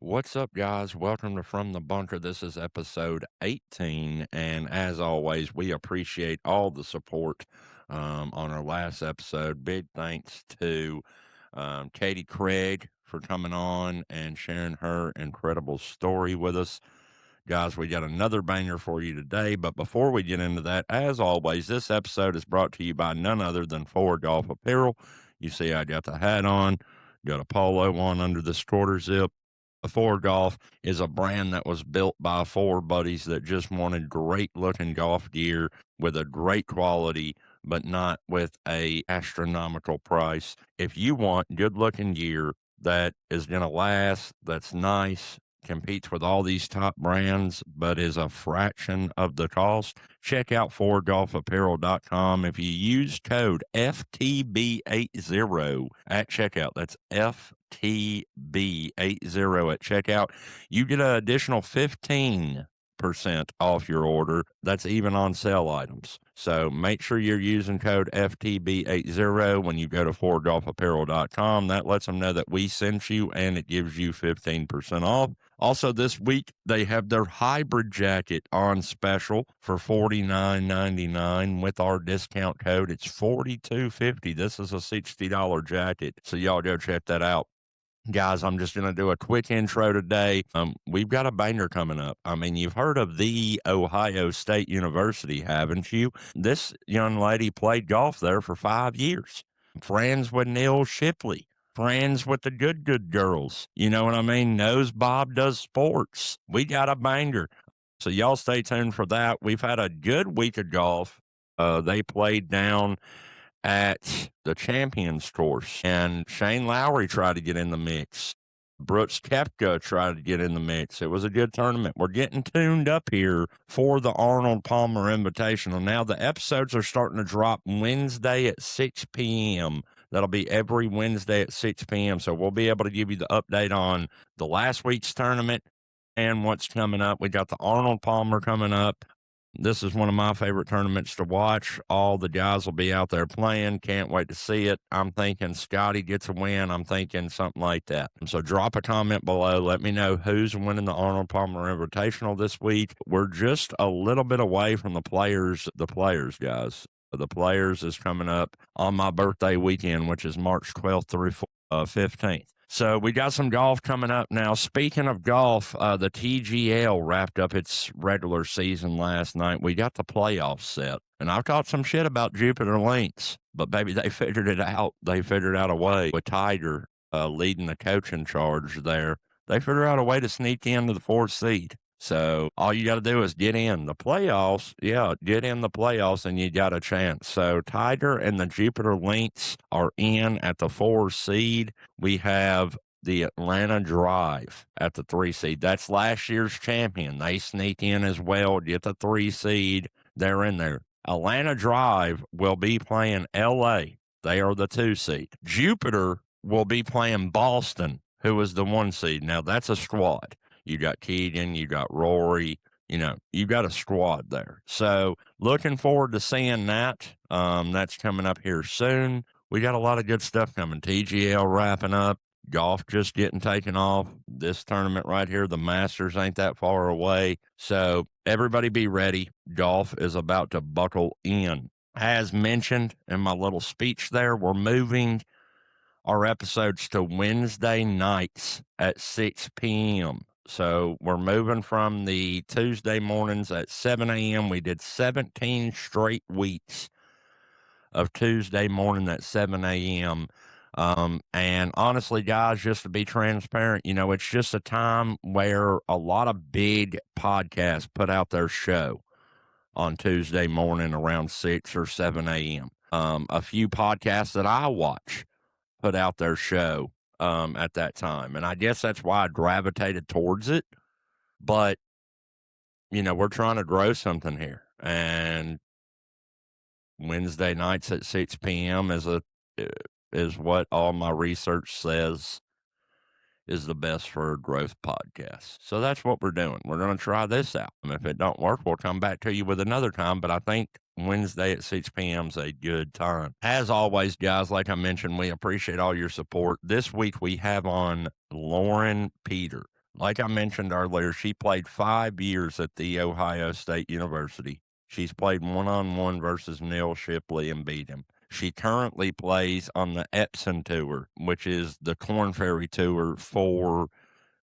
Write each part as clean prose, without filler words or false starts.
What's up, guys? Welcome to From the Bunker. This is episode 18. And as always, we appreciate all the support on our last episode. Big thanks to Katie Craig for coming on and sharing her incredible story with us. Guys, we got another banger for you today. But before we get into that, as always, this episode is brought to you by none other than Ford Golf Apparel. You see, I got the hat on, got a polo on under this quarter zip. Ford Golf is a brand that was built by four buddies that just wanted great looking golf gear with a great quality, but not with a astronomical price. If you want good looking gear that is going to last, that's nice, competes with all these top brands, but is a fraction of the cost, check out FordGolfApparel.com. If you use code FTB80 at checkout, that's FTB80 at checkout, you get an additional 15% off your order. That's even on sale items. So make sure you're using code FTB80 when you go to FordGolfApparel.com. That lets them know that we sent you, and it gives you 15% off. Also, this week, they have their hybrid jacket on special for $49.99. With our discount code, it's $42.50. This is a $60 jacket, so y'all go check that out. Guys, I'm just going to do a quick intro today. We've got a banger coming up. I mean, you've heard of the Ohio State University, haven't you? This young lady played golf there for 5 years. Friends with Neil Shipley. Friends with the good girls. You know what I mean? Knows Bob does sports. We got a banger. So y'all stay tuned for that. We've had a good week of golf. They played down at the Champions Course, and Shane Lowry tried to get in the mix. Brooks Koepka tried to get in the mix. It was a good tournament. We're getting tuned up here for the Arnold Palmer Invitational. Now, the episodes are starting to drop Wednesday at 6 p.m. That'll be every Wednesday at 6 p.m. So we'll be able to give you the update on the last week's tournament and what's coming up. We got the Arnold Palmer coming up. This is one of my favorite tournaments to watch. All the guys will be out there playing. Can't wait to see it. I'm thinking Scotty gets a win. I'm thinking something like that. So drop a comment below. Let me know who's winning the Arnold Palmer Invitational this week. We're just a little bit away from the players, guys. The players is coming up on my birthday weekend, which is March 12th through 15th. So we got some golf coming up now. Speaking of golf, the TGL wrapped up its regular season last night. We got the playoffs set, and I've talked some shit about Jupiter Links, but baby, they figured it out. They figured out a way with Tiger leading the coaching charge there. They figured out a way to sneak into the fourth seed. So all you got to do is get in the playoffs. Yeah, get in the playoffs and you got a chance. So Tiger and the Jupiter Lynx are in at the 4 seed. We have the Atlanta Drive at the 3 seed. That's last year's champion. They sneak in as well, get the 3 seed. They're in there. Atlanta Drive will be playing LA. They are the 2 seed. Jupiter will be playing Boston, who is the 1 seed. Now, that's a squad. You got Keegan, you got Rory, you got a squad there. So looking forward to seeing that. That's coming up here soon. We got a lot of good stuff coming. TGL wrapping up, golf just getting taken off. This tournament right here, the Masters, ain't that far away. So everybody be ready. Golf is about to buckle in. As mentioned in my little speech there, we're moving our episodes to Wednesday nights at 6 p.m. So we're moving from the Tuesday mornings at 7 a.m. We did 17 straight weeks of Tuesday morning at 7 a.m. And honestly, guys, just to be transparent, it's just a time where a lot of big podcasts put out their show on Tuesday morning around 6 or 7 a.m. A few podcasts that I watch put out their show at that time. And I guess that's why I gravitated towards it. But, we're trying to grow something here. And Wednesday nights at 6 p.m. is what all my research says is the best for a growth podcast. So that's what we're doing. We're going to try this out. And if it don't work, we'll come back to you with another time. But I think Wednesday at 6 p.m. is a good time. As always, guys, like I mentioned, we appreciate all your support. This week we have on Lauren Peter. Like I mentioned earlier, she played 5 years at The Ohio State University. She's played one-on-one versus Neil Shipley and beat him. She currently plays on the Epson Tour, which is the Korn Ferry Tour for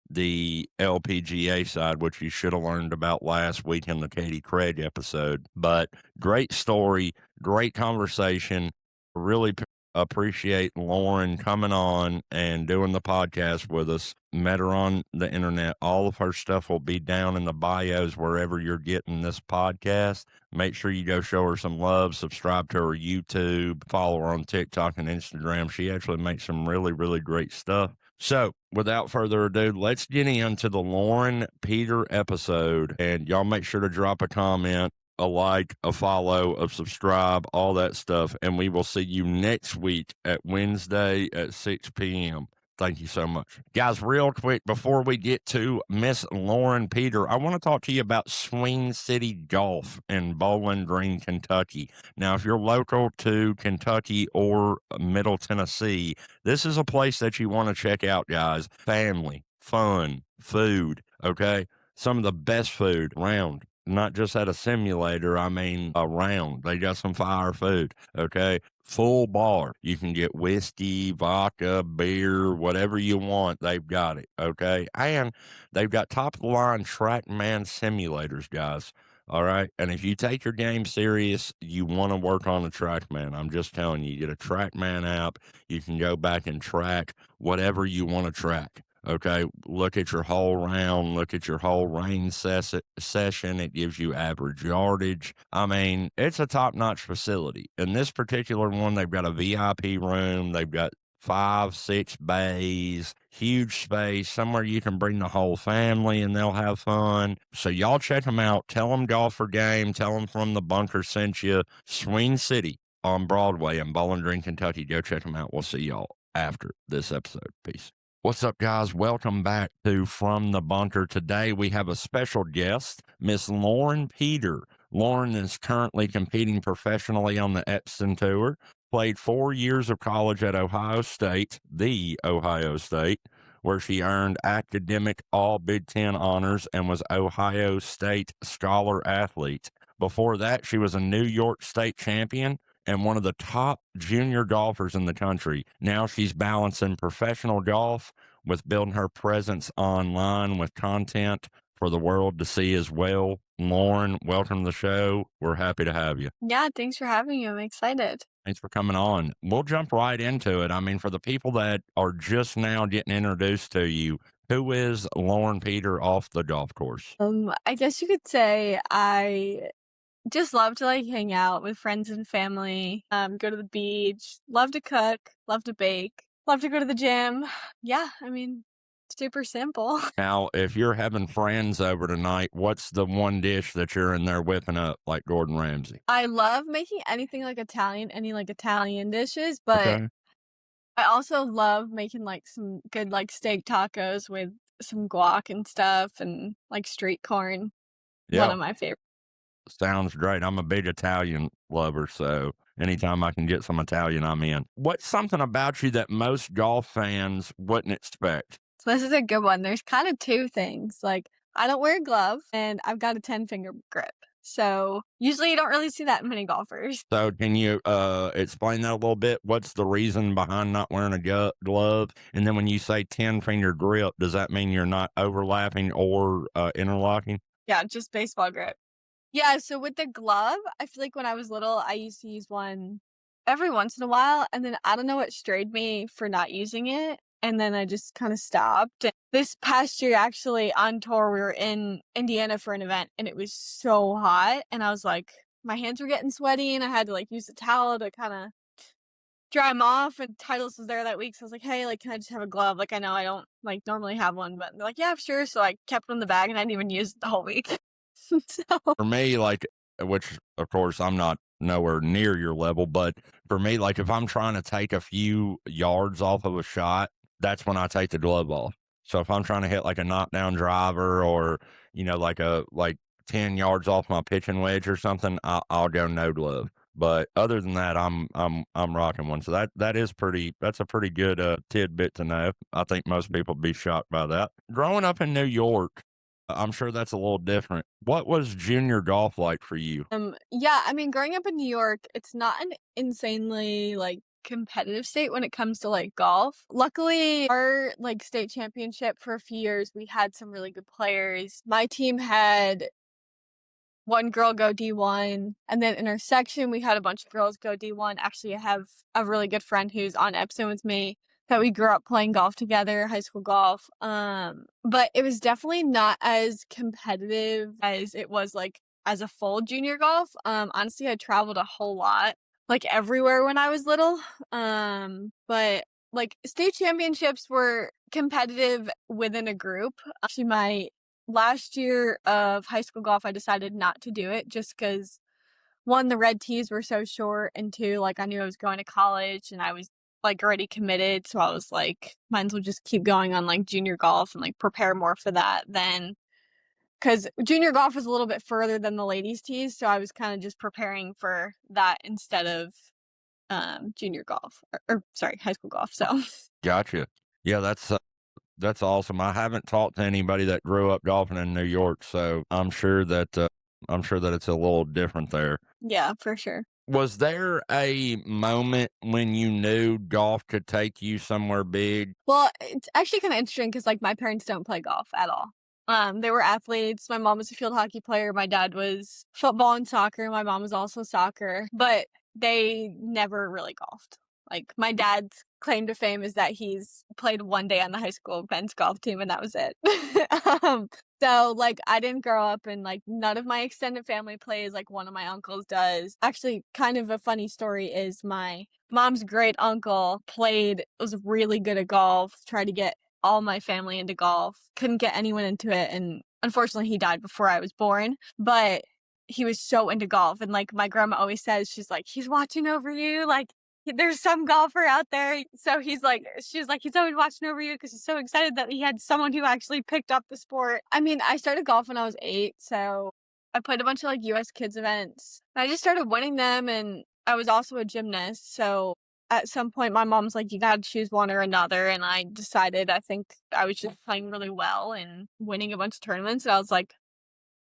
the LPGA side, which you should have learned about last week in the Katie Craig episode. But great story, great conversation. Really appreciate Lauren coming on and doing the podcast with us. Met her on the internet. All of her stuff will be down in the bios wherever you're getting this podcast. Make sure you go show her some love, subscribe to her YouTube, follow her on TikTok and Instagram. She actually makes some really, really great stuff. So, without further ado, let's get into the Lauren Peter episode. And y'all make sure to drop a comment, a like, a follow, a subscribe, all that stuff. And we will see you next week at Wednesday at 6 p.m. Thank you so much. Guys, real quick, before we get to Miss Lauren Peter, I want to talk to you about Swing City Golf in Bowling Green, Kentucky. Now, if you're local to Kentucky or Middle Tennessee, this is a place that you want to check out, guys. Family, fun, food, okay? Some of the best food around. Not just at a simulator, I mean around. They got some fire food, okay? Full bar. You can get whiskey, vodka, beer, whatever you want. They've got it, okay? And they've got top-of-the-line TrackMan simulators, guys. All right. And if you take your game serious, you want to work on a TrackMan. I'm just telling you, get a TrackMan app. You can go back and track whatever you want to track. Okay. Look at your whole round. Look at your whole range session. It gives you average yardage. I mean, it's a top notch facility. In this particular one, they've got a VIP room. They've got 5, 6 bays, huge space, somewhere you can bring the whole family and they'll have fun. So y'all check them out. Tell them Golfer Game. Tell them From the Bunker sent you. Swing City on Broadway in Bowling Green, Kentucky. Go check them out. We'll see y'all after this episode. Peace. What's up, guys? Welcome back to From the Bunker. Today we have a special guest, Miss Lauren Peter. Lauren is currently competing professionally on the Epson Tour. Played 4 years of college at Ohio State, the Ohio State, where she earned academic all Big Ten honors and was Ohio State Scholar Athlete. Before that, she was a New York State champion and one of the top junior golfers in the country. Now she's balancing professional golf with building her presence online with content for the world to see as well. Lauren, welcome to the show. We're happy to have you. Yeah, thanks for having me. I'm excited. Thanks for coming on. We'll jump right into it. I mean, for the people that are just now getting introduced to you, who is Lauren Peter off the golf course? I guess you could say I just love to hang out with friends and family, go to the beach, love to cook, love to bake, love to go to the gym. Yeah, I mean, super simple. Now, if you're having friends over tonight, what's the one dish that you're in there whipping up like Gordon Ramsay? I love making anything Italian, any Italian dishes, but Okay. I also love making some good steak tacos with some guac and stuff and street corn. One Yeah, of my favorites. sounds great. I'm a big Italian lover, so anytime I can get some Italian, I'm in. What's something about you that most golf fans wouldn't expect? So this is a good one. There's kind of two things. I don't wear a glove and I've got a 10-finger grip. So usually you don't really see that in many golfers. So can you explain that a little bit? What's the reason behind not wearing a glove? And then when you say 10-finger grip, does that mean you're not overlapping or interlocking? Yeah, just baseball grip. Yeah, so with the glove, I feel like when I was little, I used to use one every once in a while. And then I don't know what strayed me for not using it. And then I just kind of stopped. This past year, actually, on tour, we were in Indiana for an event, and it was so hot. And I was my hands were getting sweaty, and I had to use a towel to kind of dry them off. And Titles was there that week, so I was hey, can I just have a glove? I know I don't normally have one, but they're yeah, sure. So I kept it in the bag, and I didn't even use it the whole week. So For me, which of course I'm not nowhere near your level, but for me, if I'm trying to take a few yards off of a shot, that's when I take the glove off. So if I'm trying to hit a knockdown driver or, like 10 yards off my pitching wedge or something, I'll go no glove. But other than that, I'm rocking one. So that is pretty. That's a pretty good tidbit to know. I think most people would be shocked by that. Growing up in New York, I'm sure that's a little different. What was junior golf like for you? Yeah, I mean, growing up in New York, it's not an insanely, like, competitive state when it comes to, like, golf. Luckily, our, like, state championship for a few years, we had some really good players. My team had one girl go D1, and then in our section, we had a bunch of girls go D1. Actually, I have a really good friend who's on Epson with me that we grew up playing golf together, high school golf. But it was definitely not as competitive as it was like as a full junior golf. Honestly, I traveled a whole lot, like everywhere when I was little. But like state championships were competitive within a group. Actually, my last year of high school golf, I decided not to do it just because one, the red tees were so short, and two, like I knew I was going to college and I was like already committed. So I was like, might as well just keep going on like junior golf and like prepare more for that then. Because junior golf was a little bit further than the ladies' tees. So I was kind of just preparing for that instead of junior golf or sorry, high school golf. So Gotcha. Yeah, that's awesome. I haven't talked to anybody that grew up golfing in New York, so I'm sure that it's a little different there. yeah, for sure. Was there a moment when you knew golf could take you somewhere big? Well, it's actually kinda interesting because like, my parents don't play golf at all. They were athletes, my mom was a field hockey player, my dad was football and soccer, my mom was also soccer, but they never really golfed. Like, my dad's claim to fame is that he's played 1 day on the high school men's golf team, and that was it. Um, so, like, I didn't grow up and, like, none of my extended family plays, like, one of my uncles does. Actually, kind of a funny story is my mom's great uncle was really good at golf, tried to get all my family into golf, couldn't get anyone into it, and unfortunately he died before I was born, but he was so into golf, and, like, my grandma always says, she's like, "He's watching over you, like, there's some golfer out there." So she's like, "He's always watching over you because he's so excited that he had someone who actually picked up the sport." I mean, I started golf when I was 8, so I played a bunch of, like, US kids events. I just started winning them, and I was also a gymnast, so at some point, my mom's like, "You gotta choose one or another," and I decided I think I was just playing really well and winning a bunch of tournaments, and I was like,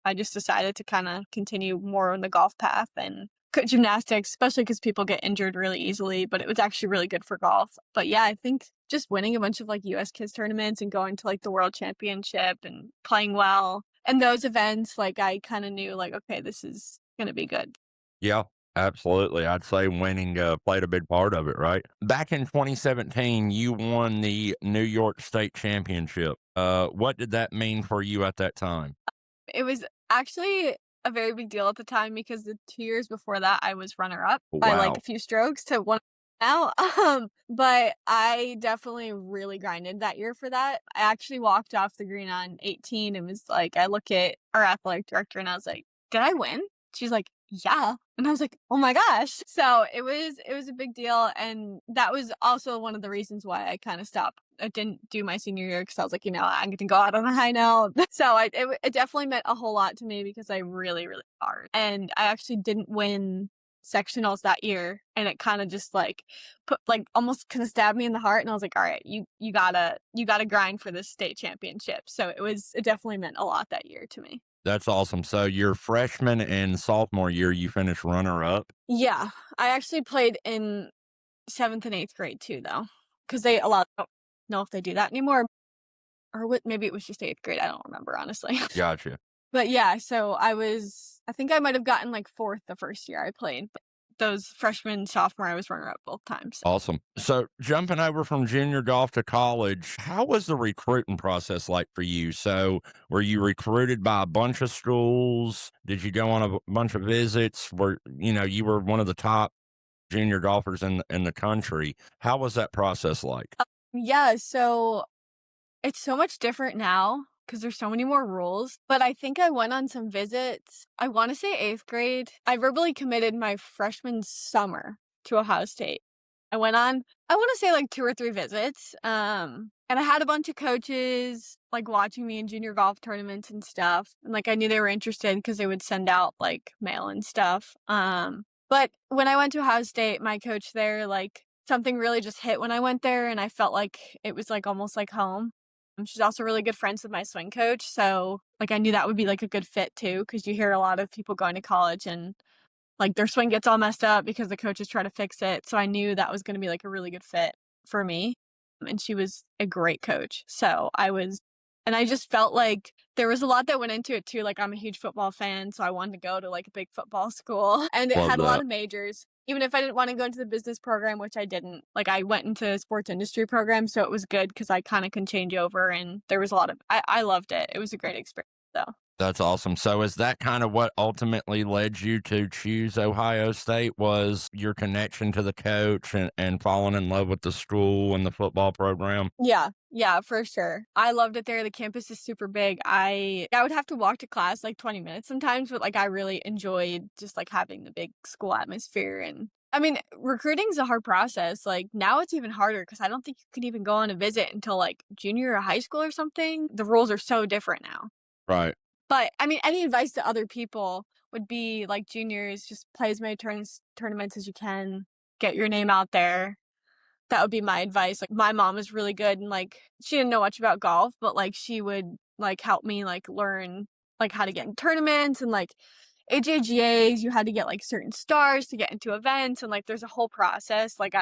I just decided to kinda continue more on the golf path and gymnastics, especially because people get injured really easily, but it was actually really good for golf. But yeah, I think just winning a bunch of, like, US Kids tournaments and going to, like, the world championship and playing well, and those events, like, I kinda knew, like, "Okay, this is gonna be good." Yeah, absolutely. I'd say winning played a big part of it, right? Back in 2017, you won the New York State Championship. What did that mean for you at that time? It was actually a very big deal at the time because the 2 years before that, I was runner-up by, like, Wow. a few strokes to one now, but I definitely really grinded that year for that. I actually walked off the green on 18 and was like I look at our athletic director and I was like, "Did I win?" She's like, "Yeah." And I was like, "Oh my gosh." So it was a big deal, and that was also one of the reasons why I kinda stopped. I didn't do my senior year because I was like, I'm gonna go out on a high note. So it definitely meant a whole lot to me because I really, really hard. And I actually didn't win sectionals that year, and it kinda just, like, put like, almost kinda stabbed me in the heart, and I was like, "Alright, you gotta grind for this state championship." So it definitely meant a lot that year to me. That's awesome. So your freshman and sophomore year, you finished runner up. Yeah, I actually played in 7th and 8th grade too, though, because they allow I don't know if they do that anymore, or what maybe it was just 8th grade, I don't remember, honestly. Gotcha. But yeah, so I think I might have gotten, like, 4th the first year I played, but those freshman, sophomore, I was runner-up both times. Awesome. So jumping over from junior golf to college, how was the recruiting process like for you? So were you recruited by a bunch of schools? Did you go on a bunch of visits? You were one of the top junior golfers in the country. How was that process like? Yeah, so it's so much different now because there's so many more rules, but I think I went on some visits. I wanna say 8th grade. I verbally committed my freshman summer to Ohio State. I went on, I wanna say, like, 2 or 3 visits, and I had a bunch of coaches, like, watching me in junior golf tournaments and stuff, and, like, I knew they were interested because they would send out, like, mail and stuff, But when I went to Ohio State, my coach there, like, something really just hit when I went there, and I felt like it was, like, almost like home. She's also really good friends with my swing coach, so, like, I knew that would be, like, a good fit too, because you hear a lot of people going to college and, like, their swing gets all messed up because the coaches try to fix it, so I knew that was gonna be, like, a really good fit for me, and she was a great coach, so I just felt like there was a lot that went into it too, like, I'm a huge football fan, so I wanted to go to, like, a big football school, and it Love had a lot that. of majors. Even if I didn't wanna go into the business program, which I didn't, like, I went into a sports industry program, so it was good because I kinda can change over, and there was a lot of I loved it. It was a great experience, though. That's awesome. So is that kind of what ultimately led you to choose Ohio State, was your connection to the coach and falling in love with the school and the football program? Yeah, yeah, for sure. I loved it there, the campus is super big. I would have to walk to class, like, 20 minutes sometimes, but, like, I really enjoyed just, like, having the big school atmosphere, and I mean, recruiting's a hard process, like, now it's even harder because I don't think you can even go on a visit until, like, junior or high school or something. The rules are so different now. Right. But, I mean, any advice to other people would be, like, juniors, just play as many tournaments as you can, get your name out there. That would be my advice. Like, my mom was really good and, like, she didn't know much about golf, but, like, she would, like, help me, like, learn, like, how to get in tournaments and, like, AJGAs, you had to get, like, certain stars to get into events, and, like, there's a whole process. Like,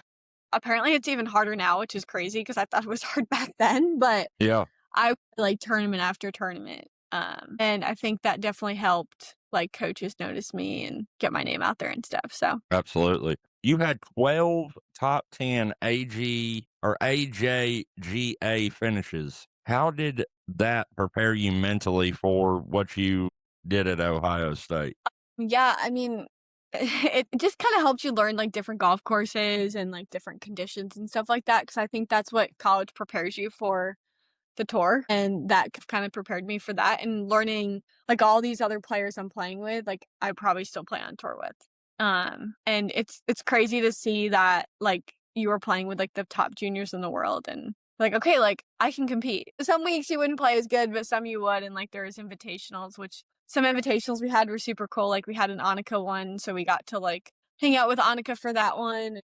apparently it's even harder now, which is crazy because I thought it was hard back then, but Yeah. I would, like, tournament after tournament, and I think that definitely helped, like, coaches notice me and get my name out there and stuff, so Absolutely. You had 12 top 10 AG or AJGA finishes. How did that prepare you mentally for what you did at Ohio State? yeah, I mean, it just kinda helps you learn, like, different golf courses and, like, different conditions and stuff like that. Because I think that's what college prepares you for the tour, and that kind of prepared me for that, and learning, like, all these other players I'm playing with, like, I probably still play on tour with. And it's crazy to see that, like, you were playing with, like, the top juniors in the world and, like, okay, like, I can compete. Some weeks you wouldn't play as good, but some you would, and, like, there was invitationals, which some invitationals we had were super cool, like, we had an Annika one, so we got to, like, hang out with Annika for that one.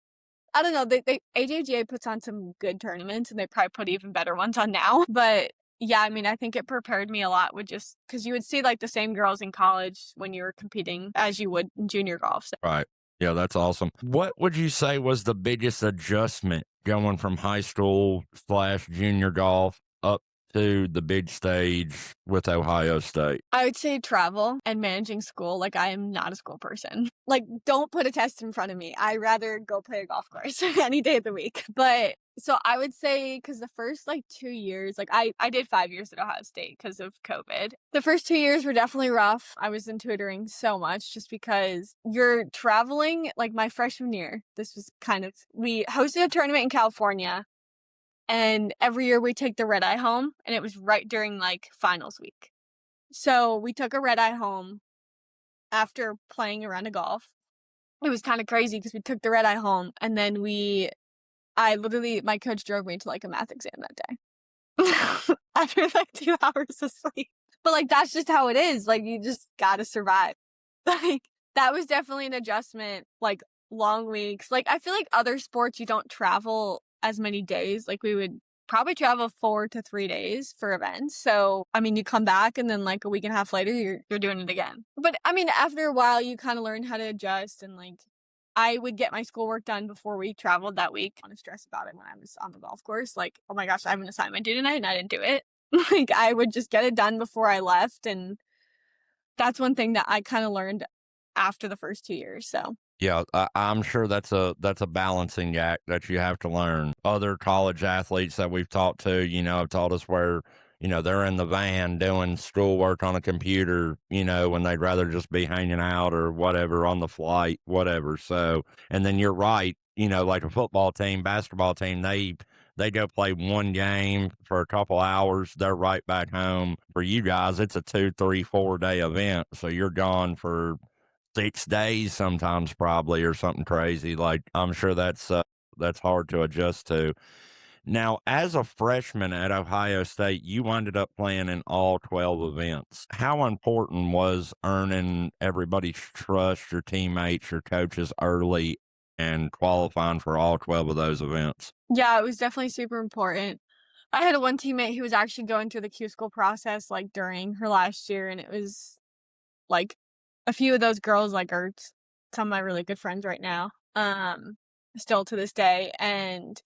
I don't know, they AJGA puts on some good tournaments, and they probably put even better ones on now, but, yeah, I mean, I think it prepared me a lot with just because you would see, like, the same girls in college when you were competing as you would in junior golf, so Right. Yeah, that's awesome. What would you say was the biggest adjustment going from high school slash junior golf up to the big stage with Ohio State? I would say travel and managing school, like, I am not a school person. Like, don't put a test in front of me. I rather go play a golf course any day of the week. But so I would say because the first, like, 2 years, like, I did 5 years at Ohio State because of COVID. The first 2 years were definitely rough. I was in tutoring so much just because you're traveling, like, my freshman year, this was kind of we hosted a tournament in California, and every year we take the red eye home, and it was right during, like, finals week. So, we took a red eye home after playing a round of golf. It was kinda crazy because we took the red eye home, and then I literally my coach drove me to, like, a math exam that day. After, like, 2 hours of sleep. But, like, that's just how it is, like, you just gotta survive. Like, that was definitely an adjustment, like, long weeks. Like, I feel like other sports, you don't travel as many days, like, we would probably travel 4 to 3 days for events, so, I mean, you come back and then, like, a week and a half later, you're doing it again. But, I mean, after a while, you kinda learn how to adjust and, like, I would get my schoolwork done before we traveled that week. I don't stress about it when I was on the golf course, like, "Oh my gosh, I have an assignment due tonight," and I didn't do it. Like, I would just get it done before I left, and that's one thing that I kinda learned after the first 2 years, so Yeah, I'm sure that's a balancing act that you have to learn. Other college athletes that we've talked to, have taught us where, they're in the van doing schoolwork on a computer, when they'd rather just be hanging out or whatever on the flight, whatever. So, and then you're right, like a football team, basketball team, they go play one game for a couple hours, they're right back home. For you guys, it's a 2, 3, 4 day event, so you're gone for 6 days sometimes probably or something crazy. Like, I'm sure that's hard to adjust to. Now, as a freshman at Ohio State, you ended up playing in all 12 events. How important was earning everybody's trust, your teammates, your coaches early, and qualifying for all 12 of those events? Yeah, it was definitely super important. I had a one teammate who was actually going through the Q school process, like, during her last year, and it was, like, a few of those girls, like, are some of my really good friends right now, still to this day, and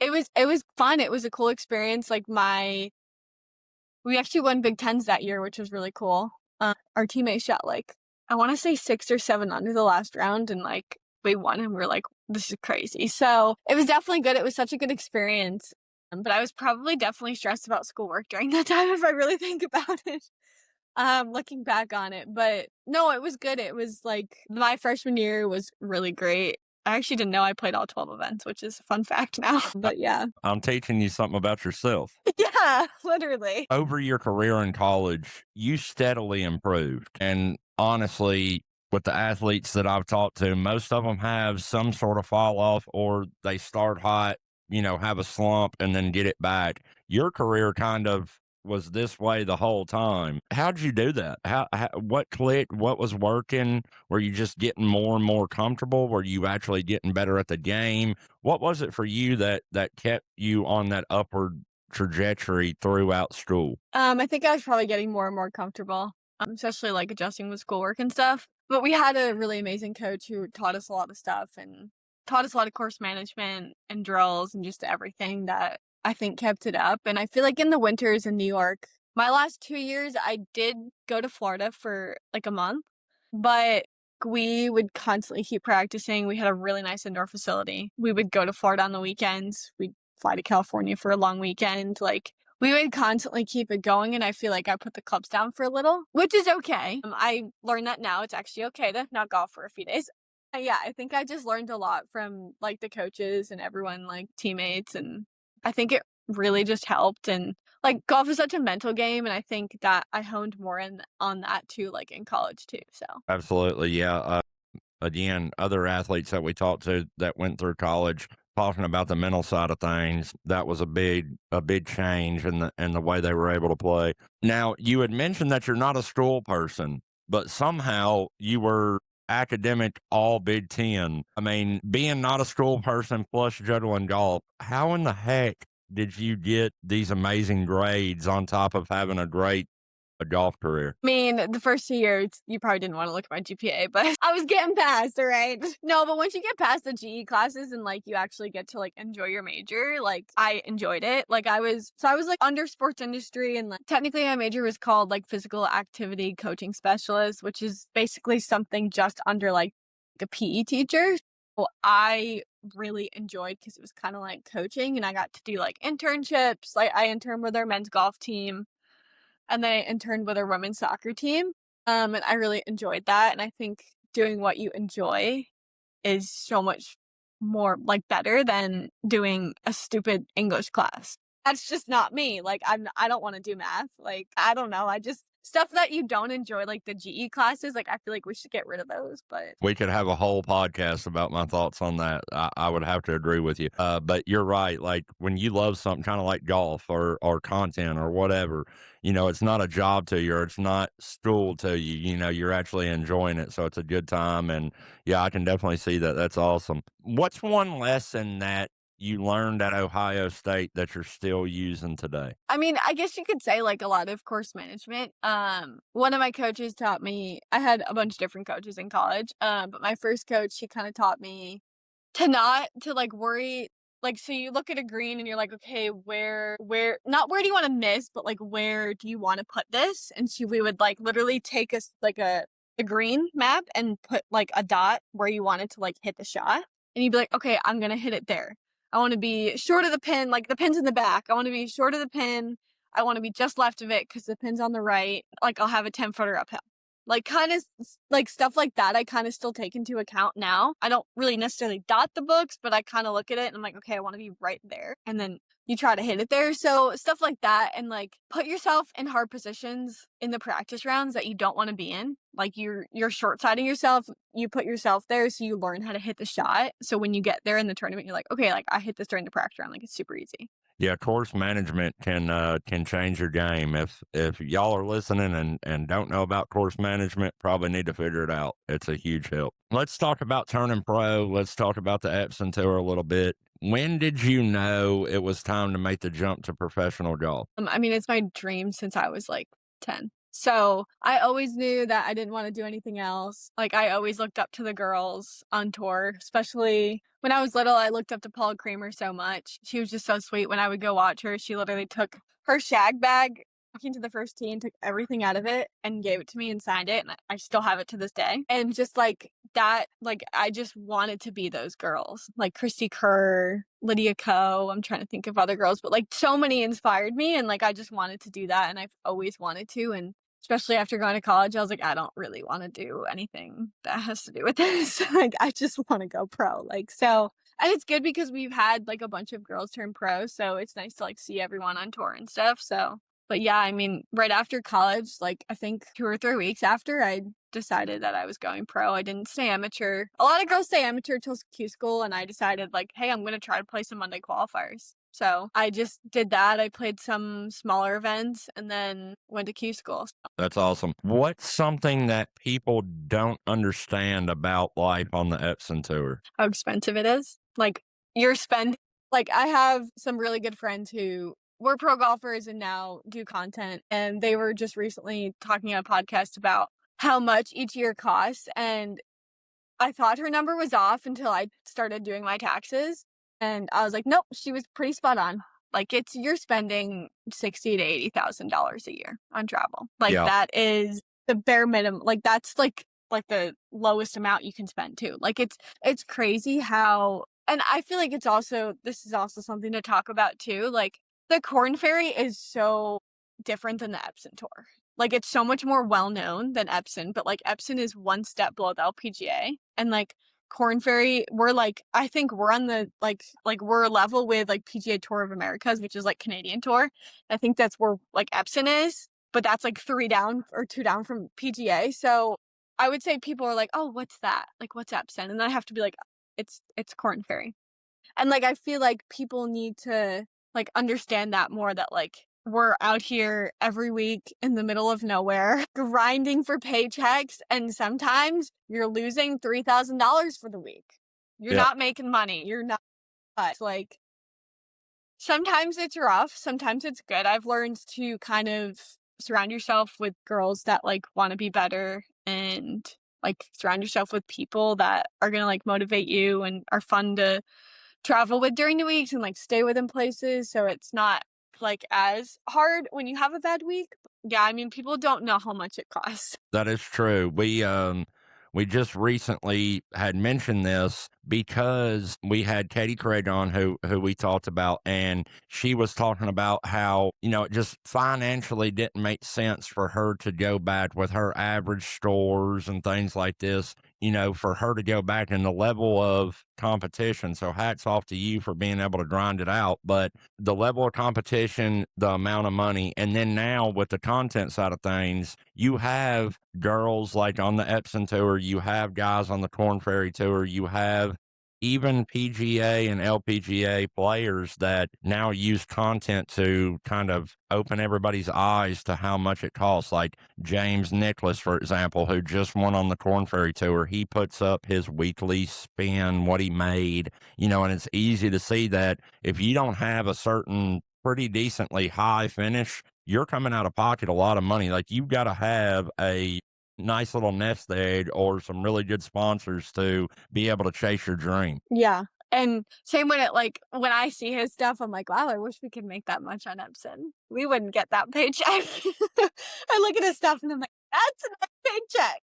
it was fun, it was a cool experience, like, my we actually won Big Tens that year, which was really cool. Our teammates shot, like, I wanna say 6 or 7 under the last round, and, like, we won, and we're like, "This is crazy." So, it was definitely good, it was such a good experience, but I was probably definitely stressed about schoolwork during that time if I really think about it, looking back on it, but no, it was good, it was, like my freshman year was really great. I actually didn't know I played all 12 events, which is a fun fact now, I- but yeah. I'm teaching you something about yourself. Yeah, literally. Over your career in college, you steadily improved. And honestly, with the athletes that I've talked to, most of them have some sort of fall off or they start hot, have a slump and then get it back. Your career kind of was this way the whole time. How'd you do that? What clicked? What was working? Were you just getting more and more comfortable? Were you actually getting better at the game? What was it for you that kept you on that upward trajectory throughout school? I think I was probably getting more and more comfortable, especially, like, adjusting with schoolwork and stuff, but we had a really amazing coach who taught us a lot of stuff and taught us a lot of course management and drills and just everything that I think kept it up, and I feel like in the winters in New York my last 2 years, I did go to Florida for, like, a month, but we would constantly keep practicing. We had a really nice indoor facility. We would go to Florida on the weekends. We'd fly to California for a long weekend, like, we would constantly keep it going, and I feel like I put the clubs down for a little, which is okay. I learned that now it's actually okay to not golf for a few days. Yeah, I think I just learned a lot from, like, the coaches and everyone, like, teammates, and I think it really just helped, and, like, golf is such a mental game, and I think that I honed more in on that too, like, in college too, so. Absolutely, yeah. Again, other athletes that we talked to that went through college talking about the mental side of things, that was a big change in the way they were able to play. Now, you had mentioned that you're not a school person, but somehow you were academic all Big Ten. I mean, being not a school person plus juggling golf, how in the heck did you get these amazing grades on top of having a golf career? I mean, the first 2 years, you probably didn't wanna look at my GPA, but I was getting past, alright? No, but once you get past the GE classes and, like, you actually get to, like, enjoy your major, like, I enjoyed it. Like, I was, like, under sports industry and, like, technically my major was called, like, physical activity coaching specialist, which is basically something just under, like, a PE teacher. Well, I really enjoyed because it was kinda like coaching, and I got to do, like, internships. Like, I interned with our men's golf team. And then I interned with a women's soccer team, and I really enjoyed that, and I think doing what you enjoy is so much more, like, better than doing a stupid English class. That's just not me, like, I don't wanna do math, like, I don't know, I just stuff that you don't enjoy, like the GE classes, like, I feel like we should get rid of those, but We could have a whole podcast about my thoughts on that. I would have to agree with you. But you're right. Like when you love something kind of like golf or content or whatever, it's not a job to you or it's not school to you. You're actually enjoying it. So it's a good time. And yeah, I can definitely see that. That's awesome. What's one lesson that you learned at Ohio State that you're still using today? I mean, I guess you could say, like, a lot of course management. One of my coaches taught me I had a bunch of different coaches in college, but my first coach, she kinda taught me to not to, like, worry like, so you look at a green and you're like, "Okay, where not where do you wanna miss, but, like, where do you wanna put this?" And we would, like, literally take us like, a green map and put, like, a dot where you wanted to, like, hit the shot, and you'd be like, "Okay, I'm gonna hit it there. I wanna be short of the pin," like, the pin's in the back. "I wanna be short of the pin. I wanna be just left of it because the pin's on the right." Like, I'll have a 10-footer uphill. Like, kinda like, stuff like that, I kinda still take into account now. I don't really necessarily dot the books, but I kinda look at it and I'm like, "Okay, I wanna be right there," and then you try to hit it there, so stuff like that, and, like, put yourself in hard positions in the practice rounds that you don't wanna be in. Like, you're short-siding yourself, you put yourself there so you learn how to hit the shot, so when you get there in the tournament, you're like, "Okay, like, I hit this during the practice round, like, it's super easy." Yeah, course management can change your game. If y'all are listening and don't know about course management, probably need to figure it out. It's a huge help. Let's talk about turning pro. Let's talk about the Epson Tour a little bit. When did you know it was time to make the jump to professional golf? I mean, it's my dream since I was, like, 10. So, I always knew that I didn't wanna do anything else. Like, I always looked up to the girls on tour, especially when I was little, I looked up to Paula Creamer so much. She was just so sweet when I would go watch her. She literally took her shag bag, walked into the first tee and took everything out of it and gave it to me and signed it, and I still have it to this day. And just, like, that like, I just wanted to be those girls, like Christy Kerr, Lydia Ko, I'm trying to think of other girls, but, like, so many inspired me, and, like, I just wanted to do that, and I've always wanted to, and especially after going to college, I was like, "I don't really wanna do anything that has to do with this." Like, I just wanna go pro, like, so and it's good because we've had, like, a bunch of girls turn pro, so it's nice to, like, see everyone on tour and stuff, so but yeah, I mean, right after college, like, I think 2 or 3 weeks after, I decided that I was going pro. I didn't stay amateur. A lot of girls stay amateur till Q school, and I decided, like, "Hey, I'm gonna try to play some Monday qualifiers." So, I just did that. I played some smaller events and then went to Q school. That's awesome. What's something that people don't understand about life on the Epson Tour? How expensive it is. Like, you're spend like, I have some really good friends who were pro golfers and now do content, and they were just recently talking on a podcast about how much each year costs, and I thought her number was off until I started doing my taxes, and I was like, "Nope, she was pretty spot on." Like, it's you're spending 60 to $80,000 a year on travel. Like, Yeah, that is the bare minimum. Like, that's, like, the lowest amount you can spend too. Like, it's crazy how and I feel like it's also this is also something to talk about too, like, the Corn Ferry is so different than the Epson Tour. Like, it's so much more well known than Epson, but, like, Epson is one step below the LPGA, and, like, Corn Ferry, we're, like I think we're on the, we're level with, like, PGA Tour of Americas, which is, like, Canadian Tour. I think that's where, like, Epson is, but that's, like, 3 down or 2 down from PGA, so I would say people are like, "Oh, what's that? Like, what's Epson?" And then I have to be like, It's Corn Ferry." And, like, I feel like people need to, like, understand that more that, like, we're out here every week in the middle of nowhere, grinding for paychecks, and sometimes you're losing $3,000 for the week. You're yeah. not making money. You're not like, sometimes it's rough, sometimes it's good. I've learned to kind of surround yourself with girls that, like, wanna be better and, like, surround yourself with people that are gonna, like, motivate you and are fun to travel with during the weeks and, like, stay with in places, so it's not, like, as hard when you have a bad week. Yeah, I mean, people don't know how much it costs. That is true. We just recently had mentioned this because we had Katie Craig on who we talked about, and she was talking about how, it just financially didn't make sense for her to go back with her average scores and things like this, for her to go back in the level of competition. So hats off to you for being able to grind it out. But the level of competition, the amount of money, and then now with the content side of things, you have girls like on the Epson Tour, you have guys on the Corn Ferry Tour, you have even PGA and LPGA players that now use content to kind of open everybody's eyes to how much it costs. Like James Nicholas, for example, who just won on the Corn Ferry Tour, he puts up his weekly spin, what he made, and it's easy to see that if you don't have a certain pretty decently high finish, you're coming out of pocket a lot of money. Like you've got to have a nice little nest egg or some really good sponsors to be able to chase your dream. Yeah, and same when when I see his stuff, I'm like, "Wow, I wish we could make that much on Epson. We wouldn't get that paycheck." I look at his stuff and I'm like, "That's a nice paycheck."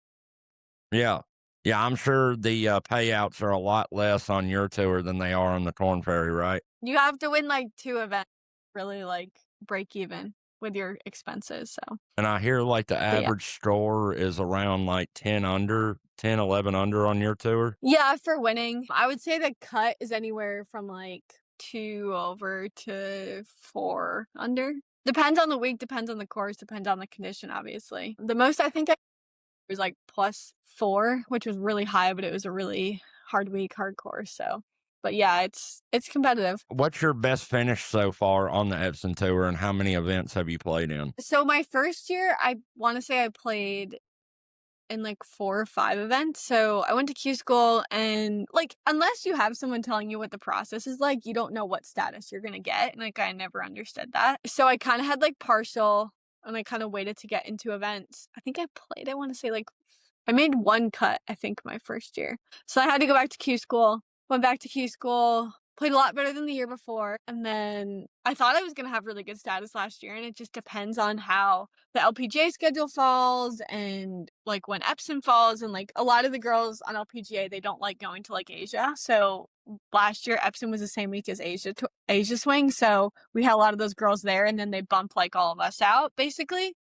Yeah. Yeah, I'm sure the payouts are a lot less on your tour than they are on the Corn Ferry, right? You have to win, like, 2 events, really, like, break even. with your expenses, so And I hear like the but yeah. average score is around like 10 under, 10, 11 under on your tour. Yeah, for winning, I would say the cut is anywhere from, like, 2 over to 4 under. Depends on the week, depends on the course, depends on the condition, obviously. The most I think I was, like, +4, which was really high, but it was a really hard week, hard course, so but yeah, it's competitive. What's your best finish so far on the Epson Tour, and how many events have you played in? So my first year, I wanna say I played in like 4 or 5 events. So I went to Q school and like unless you have someone telling you what the process is like, you don't know what status you're gonna get. And like I never understood that. So I kind of had like partial and I kind of waited to get into events. I think I played, I want to say like I made one cut, I think, my first year. So I had to go back to Q school, went back to Q school, played a lot better than the year before. And then I thought I was going to have really good status last year. And it just depends on how the LPGA schedule falls and like when Epson falls. And like a lot of the girls on LPGA, they don't like going to like Asia. So last year, Epson was the same week as Asia Swing. So we had a lot of those girls there. And then they bumped like all of us out basically.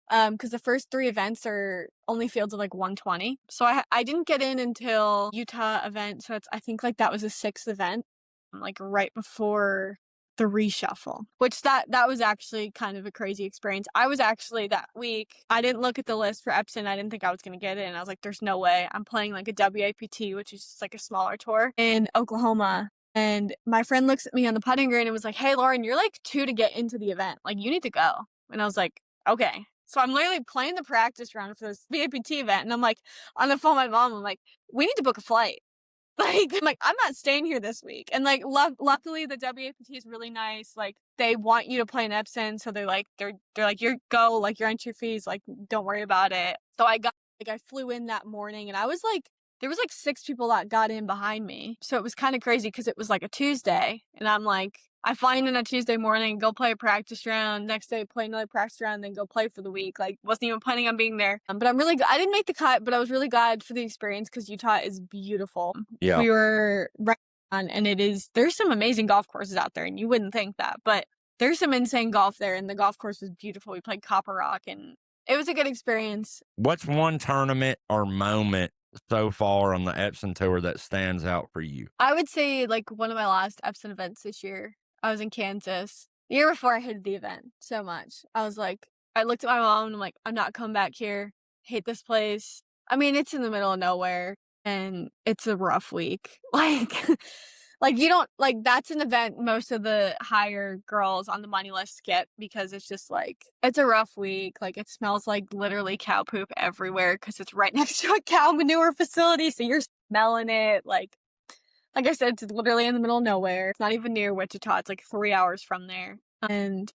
Because the first 3 events are only fields of, like, 120. So I didn't get in until Utah event, so it's I think, like, that was the 6th event, like, right before the reshuffle, which that was actually kind of a crazy experience. I was actually that week, I didn't look at the list for Epson, I didn't think I was gonna get in, I was like, "There's no way." I'm playing, like, a WAPT, which is just, like, a smaller tour, in Oklahoma, and my friend looks at me on the putting green and was like, "Hey, Lauren, you're, like, 2 to get into the event, like, you need to go." And I was like, "Okay." So I'm literally playing the practice round for this VAPT event, and I'm like on the phone with my mom. I'm like, "We need to book a flight." Like, I'm like, "I'm not staying here this week." And like, luckily the WAPT is really nice. Like, they want you to play in Epson, so they're like, "You're go, like your entry fees, like don't worry about it." So I flew in that morning, and I was like, there was like 6 people that got in behind me. So it was kind of crazy because it was like a Tuesday, and I'm like, I fly in on a Tuesday morning, go play a practice round, next day play another practice round, then go play for the week. Like, wasn't even planning on being there. But I didn't make the cut, but I was really glad for the experience because Utah is beautiful. Yeah. We were right on, and there's some amazing golf courses out there, and you wouldn't think that, but there's some insane golf there, and the golf course was beautiful. We played Copper Rock, and it was a good experience. What's one tournament or moment so far on the Epson Tour that stands out for you? I would say, like, one of my last Epson events this year, I was in Kansas. The year before, I hated the event so much. I was like I looked at my mom, and I'm like, "I'm not coming back here. Hate this place." I mean, it's in the middle of nowhere, and it's a rough week. Like, you don't like, that's an event most of the higher girls on the money list skip because it's just, like it's a rough week. Like, it smells like literally cow poop everywhere because it's right next to a cow manure facility, so you're smelling it, like I said, it's literally in the middle of nowhere. It's not even near Wichita. It's like 3 hours from there. And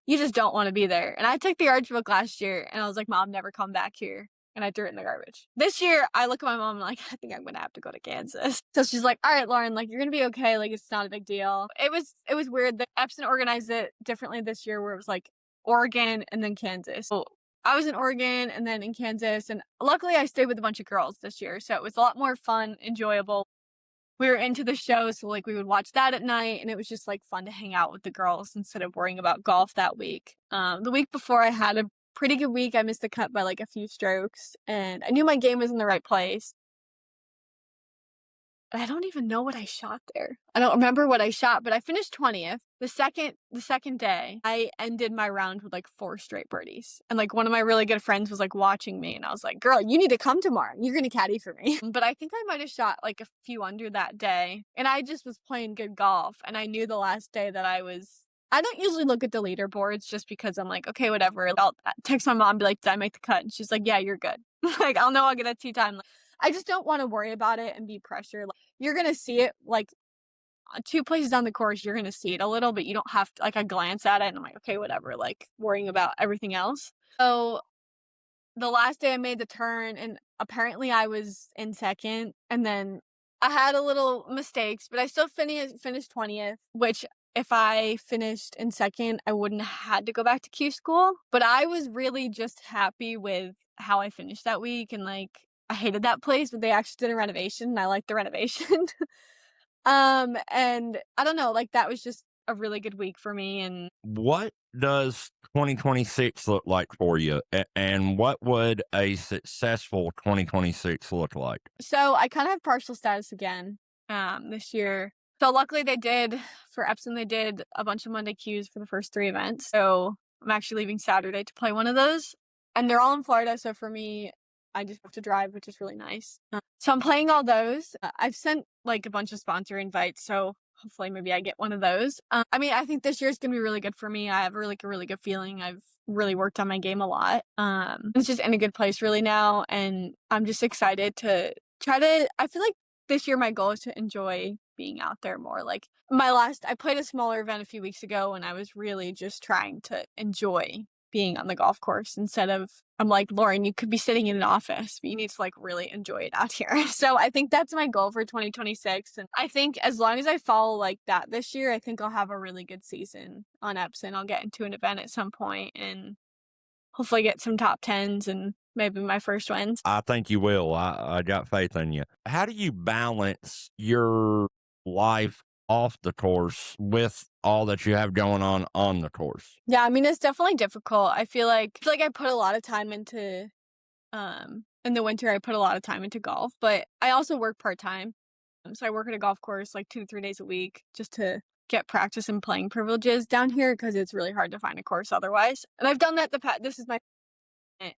you just don't want to be there. And I took the arch book last year and I was like, Mom, never come back here. And I threw it in the garbage. This year, I look at my mom and I'm like, I think I'm gonna have to go to Kansas. So she's like, all right, Lauren, like you're gonna be okay. Like it's not a big deal. It was weird that Epson organized it differently this year where it was like Oregon and then Kansas. So I was in Oregon and then in Kansas. And luckily I stayed with a bunch of girls this year. So it was a lot more fun, enjoyable. We were into the show, so, like, we would watch that at night, and it was just, like, fun to hang out with the girls instead of worrying about golf that week. The week before, I had a pretty good week. I missed the cut by, like, a few strokes, and I knew my game was in the right place. I don't even know what I shot there. I don't remember what I shot, but I finished 20th. The second day, I ended my round with, like, 4 straight birdies, and, like, one of my really good friends was, like, watching me, and I was like, "Girl, you need to come tomorrow. You're gonna caddy for me." But I think I might have shot, like, a few under that day, and I just was playing good golf, and I knew the last day that I don't usually look at the leaderboards just because I'm like, "Okay, whatever." I'll text my mom, be like, "Did I make the cut?" And she's like, "Yeah, you're good." Like, I'll know I'll get a tee time. I just don't wanna worry about it and be pressured. Like, you're gonna see it, like, 2 places down the course, you're gonna see it a little, but you don't have to like, I glance at it and I'm like, "Okay, whatever," like, worrying about everything else. So, the last day I made the turn, and apparently I was in 2nd, and then I had a little mistakes, but I still finished 20th, which if I finished in 2nd, I wouldn't have had to go back to Q school, but I was really just happy with how I finished that week, and, like, I hated that place, but they actually did a renovation, and I liked the renovation. And I don't know, like, that was just a really good week for me. And What does 2026 look like for you? And what would a successful 2026 look like? so I kind of have partial status again this year. So luckily they did for Epson, they did a bunch of Monday queues for the first 3 events. So I'm actually leaving Saturday to play one of those. And they're all in Florida. So for me, I just have to drive, which is really nice. So I'm playing all those. I've sent like a bunch of sponsor invites. So hopefully maybe I get one of those. I mean, I think this year is going to be really good for me. I have like a really good feeling. I've really worked on my game a lot. It's just in a good place really now. And I'm just excited to I feel like this year my goal is to enjoy being out there more. Like I played a smaller event a few weeks ago and I was really just trying to enjoy being on the golf course instead of, I'm like, Lauren, you could be sitting in an office, but you need to like really enjoy it out here. So I think that's my goal for 2026. And I think as long as I follow like that this year, I think I'll have a really good season on Epson. I'll get into an event at some point and hopefully get some top tens and maybe my first wins. I think you will. I got faith in you. How do you balance your life off the course with all that you have going on the course? Yeah, I mean, it's definitely difficult. I feel like I put a lot of time into, in the winter, I put a lot of time into golf, but I also work part-time. So I work at a golf course like 2 to 3 days a week just to get practice and playing privileges down here because it's really hard to find a course otherwise. And I've done that this is my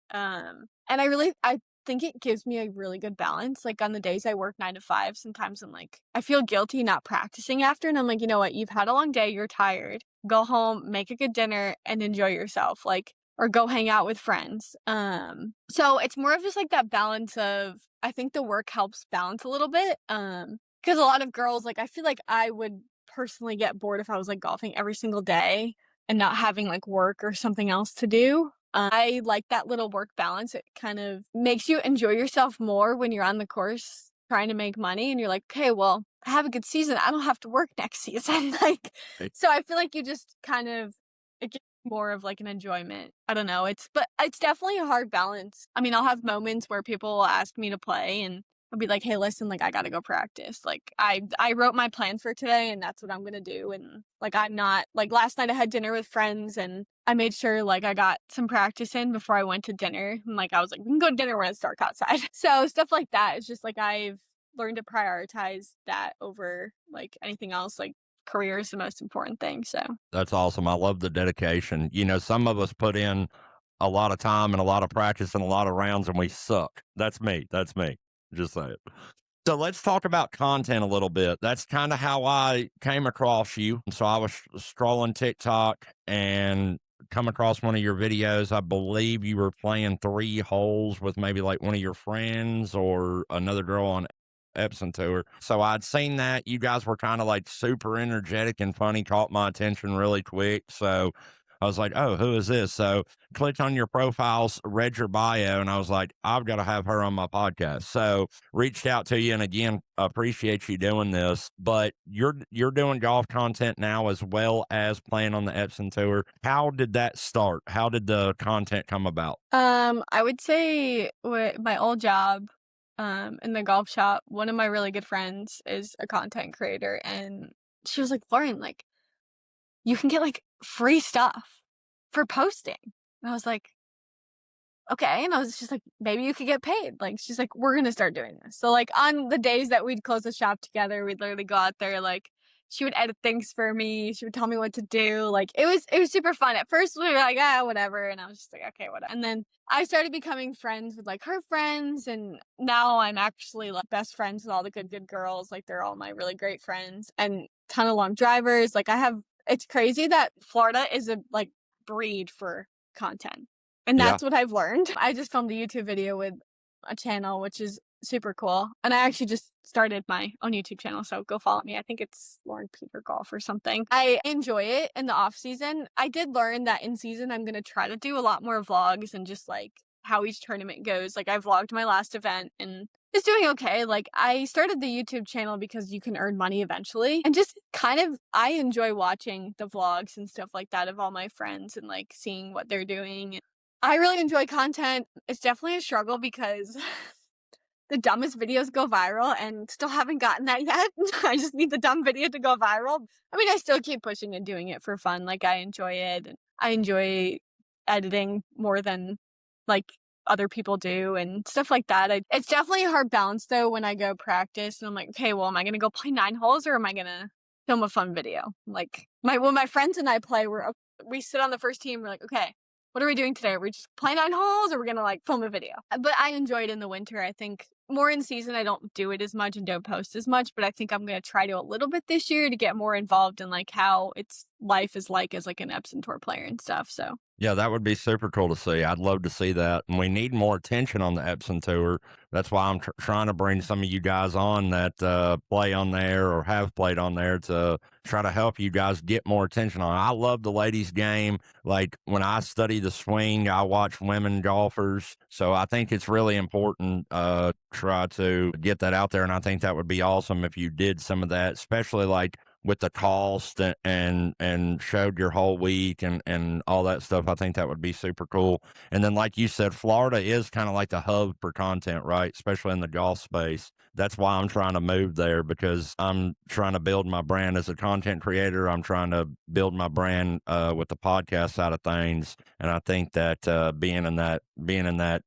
and I think it gives me a really good balance. Like on the days I work 9 to 5, sometimes I'm like, I feel guilty not practicing after. And I'm like, you know what? You've had a long day. You're tired. Go home, make a good dinner and enjoy yourself. Like, or go hang out with friends. So it's more of just like that balance of, I think the work helps balance a little bit. Cause a lot of girls, like, I feel like I would personally get bored if I was like golfing every single day and not having like work or something else to do. I like that little work balance. It kind of makes you enjoy yourself more when you're on the course trying to make money and you're like, okay, well, I have a good season. I don't have to work next season. Like, Hey, so I feel like you just kind of, it gives you more of like an enjoyment. I don't know. But it's definitely a hard balance. I mean, I'll have moments where people will ask me to play and I'll be like, hey, listen, like I gotta go practice. Like I wrote my plan for today and that's what I'm gonna do. And like I'm not like last night I had dinner with friends and I made sure like I got some practice in before I went to dinner. And like I was like, we can go to dinner when it's dark outside. So stuff like that. It's just like I've learned to prioritize that over like anything else. Like career is the most important thing. So that's awesome. I love the dedication. You know, some of us put in a lot of time and a lot of practice and a lot of rounds and we suck. That's me. That's me. Just say it. So let's talk about content a little bit. That's kind of how I came across you. So I was scrolling TikTok and come across one of your videos. I believe you were playing 3 holes with maybe like one of your friends or another girl on Epson Tour. So I'd seen that you guys were kind of like super energetic and funny, caught my attention really quick. So I was like, oh, who is this? So clicked on your profiles, read your bio, and I was like, I've got to have her on my podcast. So reached out to you, and again, appreciate you doing this. But you're doing golf content now as well as playing on the Epson Tour. How did that start? How did the content come about? I would say with my old job, in the golf shop, one of my really good friends is a content creator and she was like, Lauren, like you can get like free stuff for posting. And I was like, okay. And I was just like, maybe you could get paid. Like, she's like, we're going to start doing this. So like on the days that we'd close the shop together, we'd literally go out there, like she would edit things for me. She would tell me what to do. Like it was super fun. At first we were like, ah, whatever. And I was just like, okay, whatever. And then I started becoming friends with like her friends. And now I'm actually like best friends with all the good girls. Like they're all my really great friends and ton of long drivers. It's crazy that Florida is a like breed for content. And Yeah, that's what I've learned. I just filmed a YouTube video with a channel, which is super cool. And I actually just started my own YouTube channel, so go follow me. I think it's Lauren Peter Golf or something. I enjoy it in the off season. I did learn that in season I'm gonna try to do a lot more vlogs and just like how each tournament goes. Like I vlogged my last event and it's doing okay. Like I started the YouTube channel because you can earn money eventually. And just kind of I enjoy watching the vlogs and stuff like that of all my friends and like seeing what they're doing. I really enjoy content. It's definitely a struggle because the dumbest videos go viral and still haven't gotten that yet. I just need the dumb video to go viral. I mean, I still keep pushing and doing it for fun. Like, I enjoy it. And I enjoy editing more than like other people do and stuff like that. It's definitely a hard balance though when I go practice and I'm like, okay, well, am I going to go play 9 holes or am I going to film a fun video? Like when my friends and I play, we sit on the first team. We're like, okay, what are we doing today? Are we just playing 9 holes or we're going to like film a video? But I enjoy it in the winter. I think more in season, I don't do it as much and don't post as much, but I think I'm going to try to a little bit this year to get more involved in like how its life is like as like an Epson Tour player and stuff. So Yeah, that would be super cool to see. I'd love to see that. And we need more attention on the Epson Tour. That's why I'm trying to bring some of you guys on that play on there or have played on there to try to help you guys get more attention on it. I love the ladies' game. Like when I study the swing, I watch women golfers. So I think it's really important try to get that out there. And I think that would be awesome if you did some of that, especially like with the cost and showed your whole week and all that stuff. I think that would be super cool. And then, like you said, Florida is kind of like the hub for content, right? Especially in the golf space. That's why I'm trying to move there because I'm trying to build my brand as a content creator. I'm trying to build my brand with the podcast side of things, and I think that being in that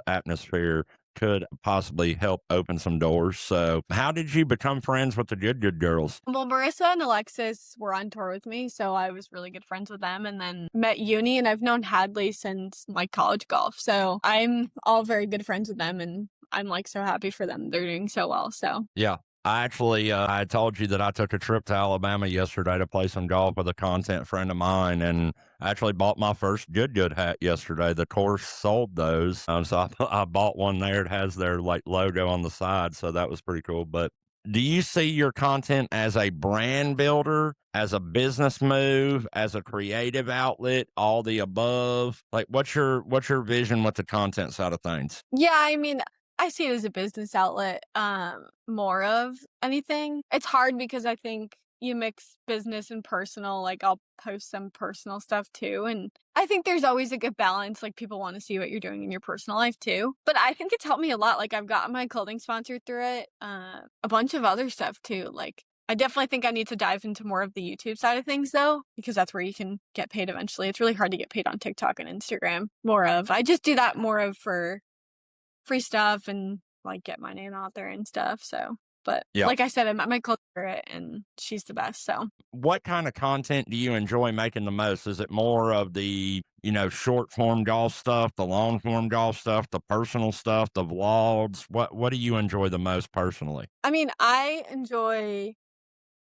atmosphere could possibly help open some doors. So, how did you become friends with the Good Girls? well, Marissa and Alexis were on tour with me, so I was really good friends with them and then met Uni and I've known Hadley since like college golf. So I'm all very good friends with them and I'm like so happy for them. They're doing so well. So Yeah. I actually, I told you that I took a trip to Alabama yesterday to play some golf with a content friend of mine, and I actually bought my first Good hat yesterday. The course sold those, so I bought one there. It has their like logo on the side, so that was pretty cool. But do you see your content as a brand builder, as a business move, as a creative outlet, all the above? Like, what's your vision with the content side of things? yeah, I mean, I see it as a business outlet, more of anything. It's hard because I think you mix business and personal, like, I'll post some personal stuff too, and I think there's always a good balance, like, people wanna see what you're doing in your personal life too, but I think it's helped me a lot, like, I've gotten my clothing sponsored through it, a bunch of other stuff too, like, I definitely think I need to dive into more of the YouTube side of things though, because that's where you can get paid eventually. It's really hard to get paid on TikTok and Instagram, more of. I just do that more of for free stuff and like get my name out there and stuff. So, but Yeah. like I said, I met my close friend and she's the best. So, What kind of content do you enjoy making the most? Is it more of the, short form golf stuff, the long form golf stuff, the personal stuff, the vlogs? What do you enjoy the most personally? I mean, I enjoy,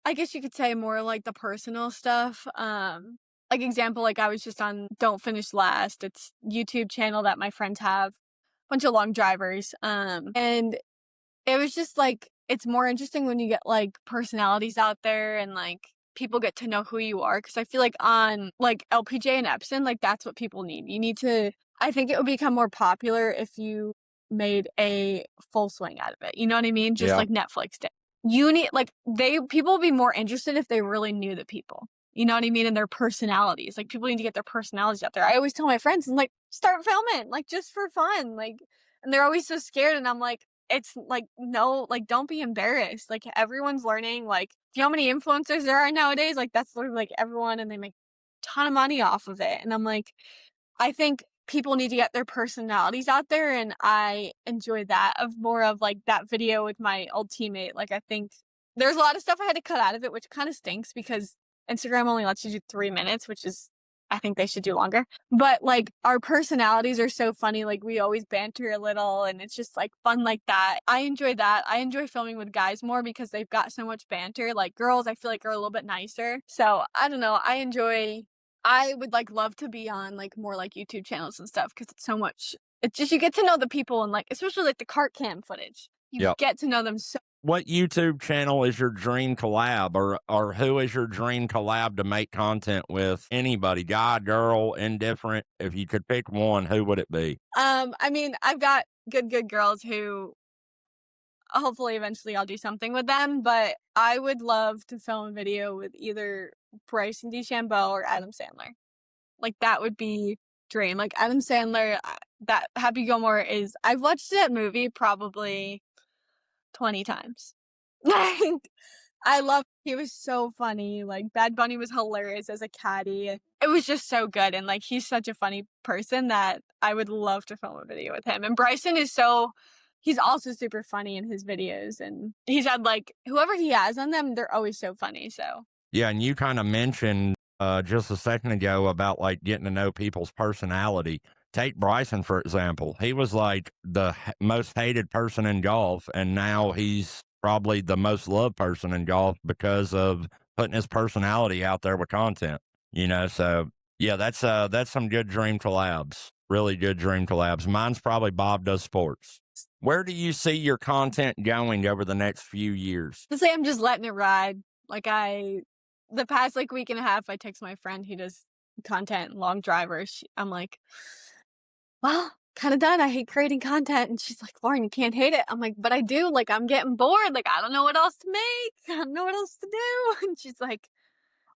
I guess you could say more like the personal stuff. Like example, like I was just on Don't Finish Last. It's YouTube channel that my friends have, bunch of long drivers. And it was just like it's more interesting when you get like personalities out there and like people get to know who you are because I feel like on like LPJ and Epson, like that's what people need. You need to I think it would become more popular if you made a full swing out of it. You know what I mean? Just Yeah. like Netflix did. You need like people would be more interested if they really knew the people. You know what I mean? And their personalities. Like people need to get their personalities out there. I always tell my friends, I'm like, start filming, like just for fun. Like and they're always so scared and I'm like, it's like, no, like, don't be embarrassed. Like, everyone's learning. Like, do you know how many influencers there are nowadays? Like, that's literally like everyone, and they make a ton of money off of it. And I'm like, I think people need to get their personalities out there, and I enjoy that of more of like that video with my old teammate. Like, I think there's a lot of stuff I had to cut out of it, which kind of stinks because Instagram only lets you do 3 minutes, which is I think they should do longer. But like our personalities are so funny. Like we always banter a little and it's just like fun like that. I enjoy that. I enjoy filming with guys more because they've got so much banter. Like girls, I feel like are a little bit nicer. So I don't know. I would like love to be on like more like YouTube channels and stuff because it's so much. It's just you get to know the people and like especially like the cart cam footage. You Yeah. get to know them so What YouTube channel is your dream collab, or who is your dream collab to make content with? Anybody, guy, girl, indifferent. If you could pick one, who would it be? I mean, I've got good girls who hopefully eventually I'll do something with them, but I would love to film a video with either Bryson DeChambeau or Adam Sandler. Like that would be dream. Like Adam Sandler, that Happy Gilmore is. I've watched that movie probably 20 times. Like, I love he was so funny, like, Bad Bunny was hilarious as a caddy. It was just so good, and, like, he's such a funny person that I would love to film a video with him, and Bryson is he's also super funny in his videos, and he's had, like whoever he has on them, they're always so funny, so Yeah, and you kinda mentioned, just a second ago about, like, getting to know people's personality. Take Bryson, for example. He was, like, the most hated person in golf, and now he's probably the most loved person in golf because of putting his personality out there with content, you know? So, yeah, that's some good dream collabs, really good dream collabs. Mine's probably Bob Does Sports. Where do you see your content going over the next few years? to say I'm just letting it ride. Like, the past, like, week and a half, I text my friend who does content, long drivers. I'm like, well, kinda done. I hate creating content. And she's like, Lauren, you can't hate it. I'm like, but I do. Like, I'm getting bored. Like, I don't know what else to make. I don't know what else to do. And she's like,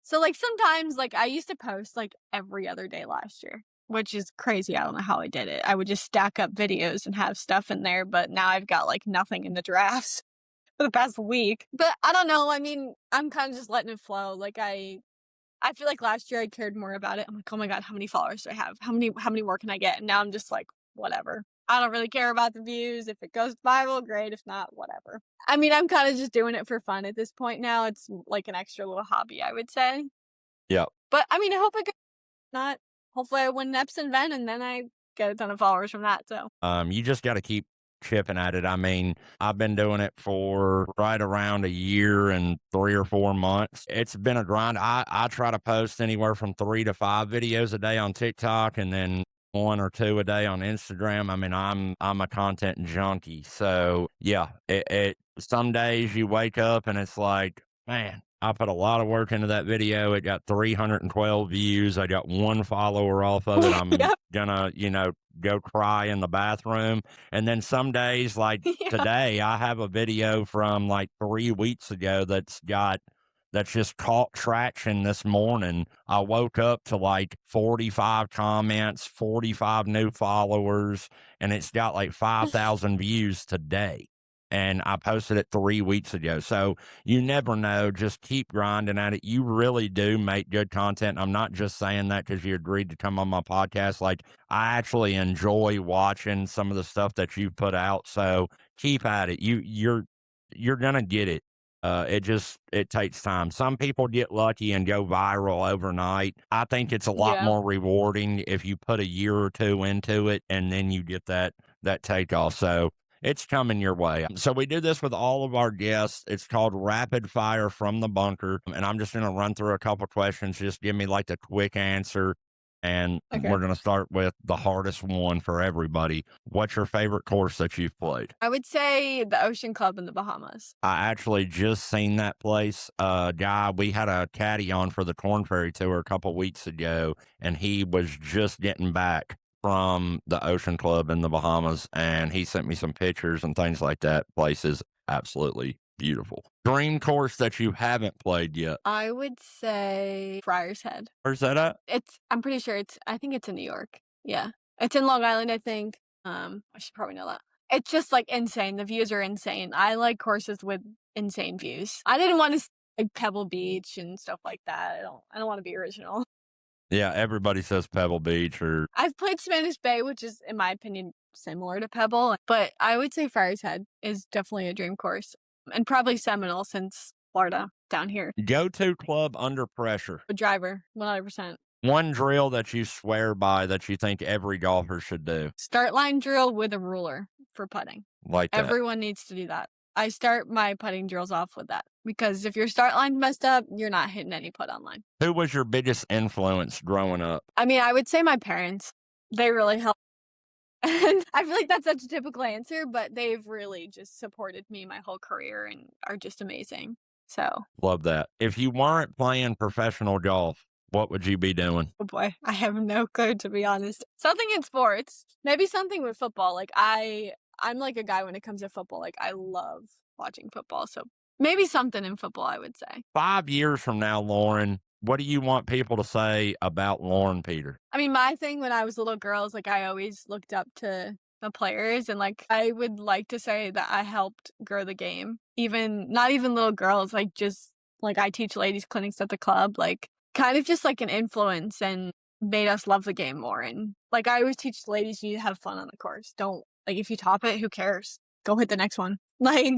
so, like, sometimes, like, I used to post like every other day last year, which is crazy. I don't know how I did it. I would just stack up videos and have stuff in there. But now I've got like nothing in the drafts for the past week. But I don't know. I mean, I'm kind of just letting it flow. Like, I feel like last year I cared more about it. I'm like, "Oh my god, how many followers do I have? How many more can I get?" And now I'm just like, "Whatever. I don't really care about the views. If it goes viral, great. If not, whatever." I mean, I'm kinda just doing it for fun at this point now. It's like an extra little hobby, I would say. Yeah. But, I mean, I hope I get not hopefully I win an Epson event and then I get a ton of followers from that, so You just got to keep chipping at it. I mean, I've been doing it for right around a year and 3 or 4 months. It's been a grind. I try to post anywhere from 3 to 5 videos a day on TikTok and then 1 or 2 a day on Instagram. I mean, I'm a content junkie. So yeah, it some days you wake up and it's like, man, I put a lot of work into that video. It got 312 views. I got 1 follower off of it. I'm Yep. gonna, go cry in the bathroom. And then some days, like Yeah. today, I have a video from like 3 weeks ago that's just caught traction this morning. I woke up to like 45 comments, 45 new followers, and it's got like 5,000 views today. And I posted it 3 weeks ago. So you never know. Just keep grinding at it. You really do make good content. I'm not just saying that because you agreed to come on my podcast. Like, I actually enjoy watching some of the stuff that you put out. So keep at it. You're gonna get it. It takes time. Some people get lucky and go viral overnight. I think it's a lot Yeah. more rewarding if you put a year or two into it and then you get that takeoff. So it's coming your way. So we do this with all of our guests. It's called Rapid Fire from the Bunker. And I'm just going to run through a couple questions. Just give me like the quick answer. And Okay. we're going to start with the hardest one for everybody. What's your favorite course that you've played? I would say the Ocean Club in the Bahamas. I actually just seen that place. Guy, we had a caddy on for the Corn Ferry Tour a couple weeks ago, and he was just getting back from the Ocean Club in the Bahamas, and he sent me some pictures and things like that. Place is absolutely beautiful. Dream course that you haven't played yet. I would say Friar's Head. Where's that at? I'm pretty sure I think it's in New York. Yeah. It's in Long Island, I think. I should probably know that. It's just, like, insane. The views are insane. I like courses with insane views. I didn't wanna like Pebble Beach and stuff like that. I don't wanna be original. Yeah, everybody says Pebble Beach or I've played Spanish Bay, which is, in my opinion, similar to Pebble, but I would say Friar's Head is definitely a dream course, and probably Seminole since Florida down here. go to club under pressure. A driver, 100%. One drill that you swear by that you think every golfer should do, Start line drill with a ruler for putting. like that. Everyone needs to do that. I start my putting drills off with that because if your start line messed up, you're not hitting any putt on line. Who was your biggest influence growing up? I mean, I would say my parents. They really helped. And I feel like that's such a typical answer, but they've really just supported me my whole career and are just amazing. So, Love that. If you weren't playing professional golf, what would you be doing? oh boy, I have no clue to be honest. Something in sports, maybe something with football. Like I'm like a guy when it comes to football. Like I love watching football. So maybe something in football, I would say. 5 years from now, Lauren, What do you want people to say about Lauren Peter? I mean, my thing when I was a little girl is, like, I always looked up to the players, and, like, I would like to say that I helped grow the game. Even not even little girls, like, just like, I teach ladies clinics at the club, like, kind of just like an influence and made us love the game more, and, like, I always teach ladies you need to have fun on the course. Don't like, if you top it, who cares? Go hit the next one. Like,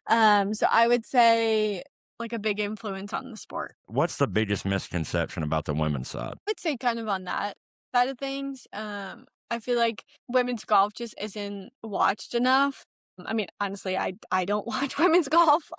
so I would say, like, a big influence on the sport. What's the biggest misconception about the women's side? Would say kind of on that side of things. I feel like women's golf just isn't watched enough. I mean, honestly, I don't watch women's golf.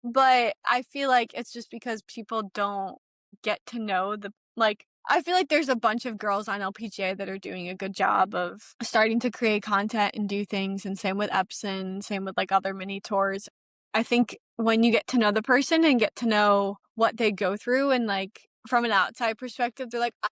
But I feel like it's just because people don't get to know the like I feel like there's a bunch of girls on LPGA that are doing a good job of starting to create content and do things, and same with Epson, same with like other mini tours. I think when you get to know the person and get to know what they go through, and like from an outside perspective, they're like, "Ah,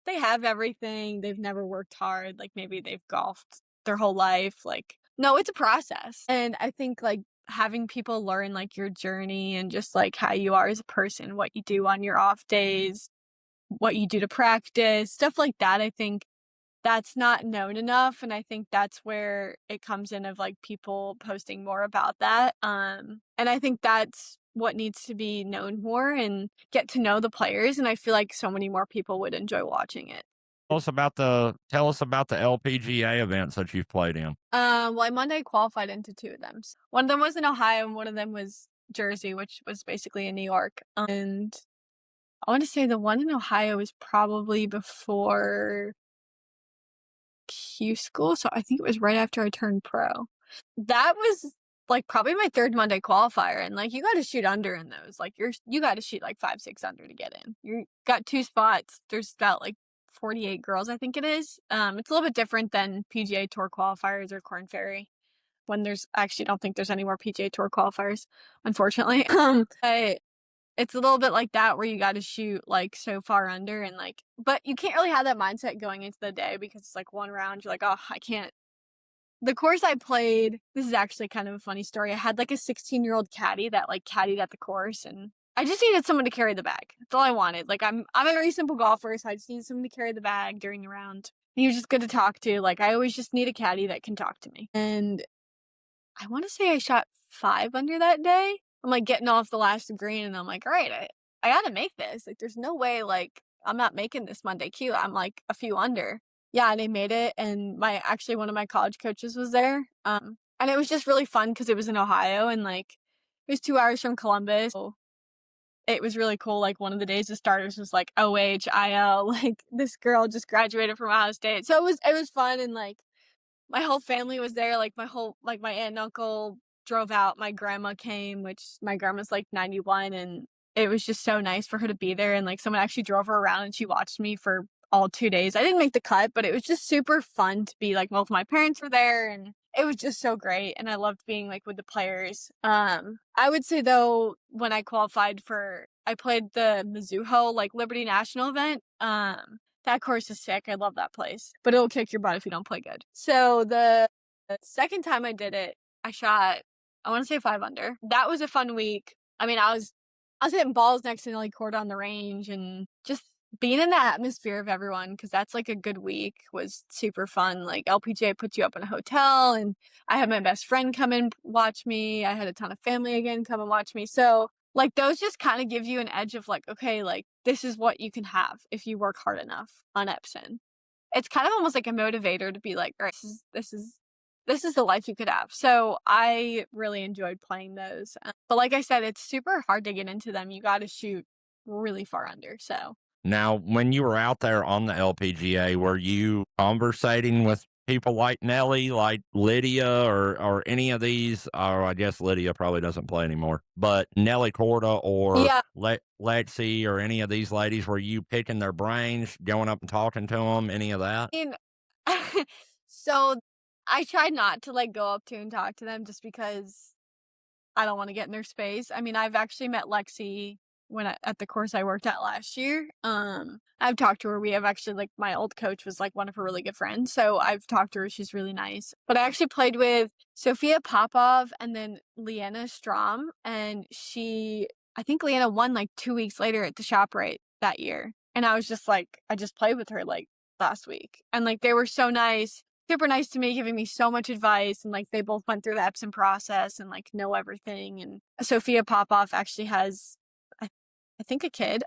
they have everything. They've never worked hard. Like maybe they've golfed their whole life." Like, no, it's a process. And I think like having people learn like your journey and just like how you are as a person, what you do on your off days, what you do to practice, stuff like that. I think that's not known enough, and I think that's where it comes in of, like, people posting more about that, and I think that's what needs to be known more and get to know the players, and I feel like so many more people would enjoy watching it. Tell us about the LPGA events that you've played in. Well, I Monday qualified into 2 of them. One of them was in Ohio, and one of them was Jersey, which was basically in New York, and I wanna say the one in Ohio was probably before Q school, so I think it was right after I turned pro. That was, like, probably my 3rd Monday qualifier, and, like, you gotta shoot under in those, like, you gotta shoot, like, 5, 6 under to get in. You got 2 spots, there's about, like, 48 girls, I think it is. It's a little bit different than PGA Tour qualifiers or Korn Ferry, when there's I actually don't think there's any more PGA Tour qualifiers, unfortunately. But it's a little bit like that where you gotta shoot, like, so far under and, like but you can't really have that mindset going into the day because it's, like, 1 round, you're like, "Oh, I can't." The course I played this is actually kind of a funny story. I had, like, a 16-year-old caddy that, like, caddied at the course, and I just needed someone to carry the bag. That's all I wanted. Like, I'm a very simple golfer, so I just needed someone to carry the bag during the round. He was just good to talk to. Like, I always just need a caddy that can talk to me. And I wanna say I shot 5 under that day. I'm, like, getting off the last green, and I'm like, "Alright, I gotta make this." Like, there's no way, like, I'm not making this Monday Q. I'm, like, a few under. Yeah, and I made it, and my actually, one of my college coaches was there, and it was just really fun because it was in Ohio, and, like, it was 2 hours from Columbus, so it was really cool. Like, one of the days the starters was, like, OHIO, like, this girl just graduated from Ohio State. So it was fun, and, like, my whole family was there, like, my aunt and uncle drove out, my grandma came, which my grandma's, like, 91, and it was just so nice for her to be there, and, like, someone actually drove her around, and she watched me for all 2 days. I didn't make the cut, but it was just super fun to be, like both my parents were there, and it was just so great, and I loved being, like, with the players. I would say, though, when I played the Mizuho, like, Liberty National event, that course is sick, I love that place, but it'll kick your butt if you don't play good. So the second time I did it, I shot, I wanna say 5 under. That was a fun week. I mean, I was hitting balls next to Nelly Korda on the range, and just being in the atmosphere of everyone, because that's, like, a good week, was super fun. Like, LPGA puts you up in a hotel, and I had my best friend come and watch me. I had a ton of family again come and watch me. So, like, those just kinda give you an edge of, like, okay, like, this is what you can have if you work hard enough on Epson. It's kind of almost like a motivator to be like, "Alright, this is the life you could have." So, I really enjoyed playing those, but like I said, it's super hard to get into them. You gotta shoot really far under, so Now, when you were out there on the LPGA, were you conversating with people like Nelly, like Lydia, or any of these? Or I guess Lydia probably doesn't play anymore, but Nelly Corda or yeah, Lexi or any of these ladies, were you picking their brains, going up and talking to them, any of that? I mean, so I tried not to, like, go up to and talk to them just because I don't wanna get in their space. I mean, I've actually met Lexi at the course I worked at last year. I've talked to her. We have actually, like, my old coach was, like, one of her really good friends, so I've talked to her. She's really nice. But I actually played with Sofia Popov and then Leanna Strom, and I think Leanna won like 2 weeks later at the shop right that year. And I was just like, I just played with her like last week. And like they were so nice, super nice to me, giving me so much advice. And like they both went through the Epson process and like know everything. And Sophia Popoff actually has, I, I think, a kid.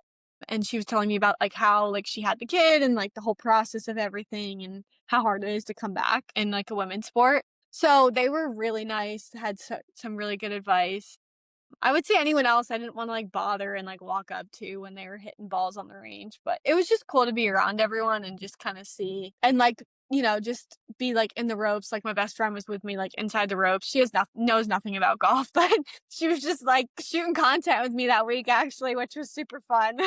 And she was telling me about like how like she had the kid and like the whole process of everything and how hard it is to come back in like a women's sport. So they were really nice, had some really good advice. I would say anyone else I didn't wanna, like, bother and, like, walk up to when they were hitting balls on the range, but it was just cool to be around everyone and just kinda see and, like, just be, like, in the ropes, like, my best friend was with me, like, inside the ropes. She knows nothing about golf, but she was just, like, shooting content with me that week, actually, which was super fun.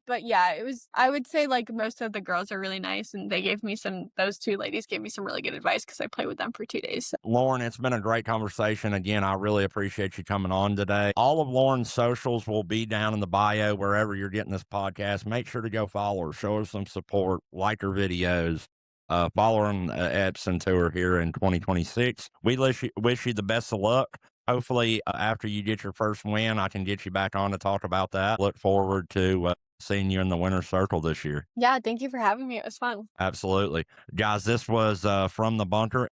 But yeah, it was I would say, like, most of the girls are really nice, and they gave me some those 2 ladies gave me some really good advice because I played with them for 2 days, so Lauren, it's been a great conversation. Again, I really appreciate you coming on today. All of Lauren's socials will be down in the bio wherever you're getting this podcast. Make sure to go follow her, show her some support, like her videos. Follow her on Epson Tour here in 2026. We wish you the best of luck. Hopefully, after you get your first win, I can get you back on to talk about that. Look forward to seeing you in the winner's circle this year. yeah, thank you for having me, it was fun. Absolutely. Guys, this was From the Bunker.